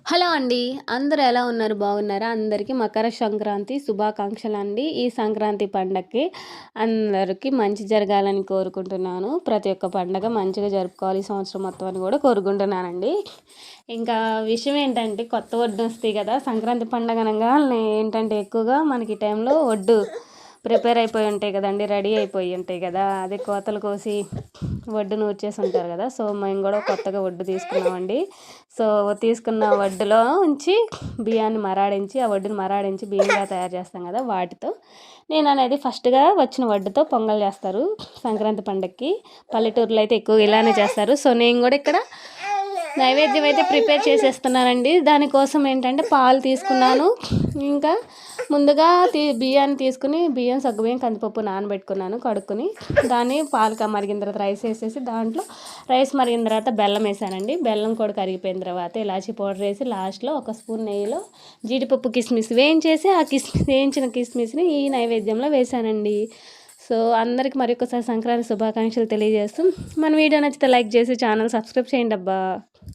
Hello అండి. అందరూ ఎలా ఉన్నారు? బాగున్నారా? అందరికీ మకర సంక్రాంతి శుభాకాంక్షలండి. ఈ సంక్రాంతి పండగకి అందరికీ మంచి జరగాలని కోరుకుంటున్నాను. ప్రతి ఒక్క పండగ మంచిగా జరుపుకోవాలి ఈ సంవత్సరం మొత్తం అని కూడా కోరుకుంటున్నానండి. ఇంకా విషయం ఏంటంటే కొత్త వడ్డొస్తాయి కదా! సంక్రాంతి పండగ అనంగాల్నే ఏంటంటే ఎక్కువగా మనకి ఈ టైంలో ప్రిపేర్ అయిపోయి ఉంటాయి కదండీ! రెడీ అయిపోయి ఉంటాయి కదా! అదే కోతలు కోసి వడ్డు నూర్చేసి ఉంటారు కదా! సో, మేము కూడా కొత్తగా వడ్డు తీసుకున్నామండి. సో, తీసుకున్న వడ్డులో ఉంచి బియ్యాన్ని మరాడించి, ఆ వడ్డుని మరాడించి బియ్యంగా తయారు చేస్తాం కదా! వాటితో నేననేది ఫస్ట్‌గా వచ్చిన వడ్డుతో పొంగల్ చేస్తారు సంక్రాంతి పండగకి. పల్లెటూరులో అయితే ఎక్కువగా ఇలానే చేస్తారు. సో, నేను కూడా ఇక్కడ నైవేద్యం అయితే ప్రిపేర్ చేసేస్తున్నానండి. దానికోసం ఏంటంటే పాలు తీసుకున్నాను. ఇంకా ముందుగా బియ్యాన్ని తీసుకుని సగ్గుబియ్యం, కందిపప్పు నానబెట్టుకున్నాను కడుక్కొని. దాన్ని పాలు మరిగిన తర్వాత రైస్ వేసేసి దాంట్లో రైస్ మరిగిన తర్వాత బెల్లం వేసానండి. బెల్లం కూడా కరిగిపోయిన తర్వాత ఇలాచీ పౌడర్ వేసి లాస్ట్‌లో ఒక స్పూన్ నెయ్యిలో జీడిపప్పు, కిస్మిస్ వేయించేసి ఆ వేయించిన కిస్మిస్‌ని ఈ నైవేద్యంలో వేసానండి. సో, అందరికి మరొకసారి సంక్రాంతి శుభాకాంక్షలు తెలియజేస్తూ మన వీడియో నచ్చితే లైక్ చేసి ఛానల్ సబ్స్క్రైబ్ చేయండి అబ్బా.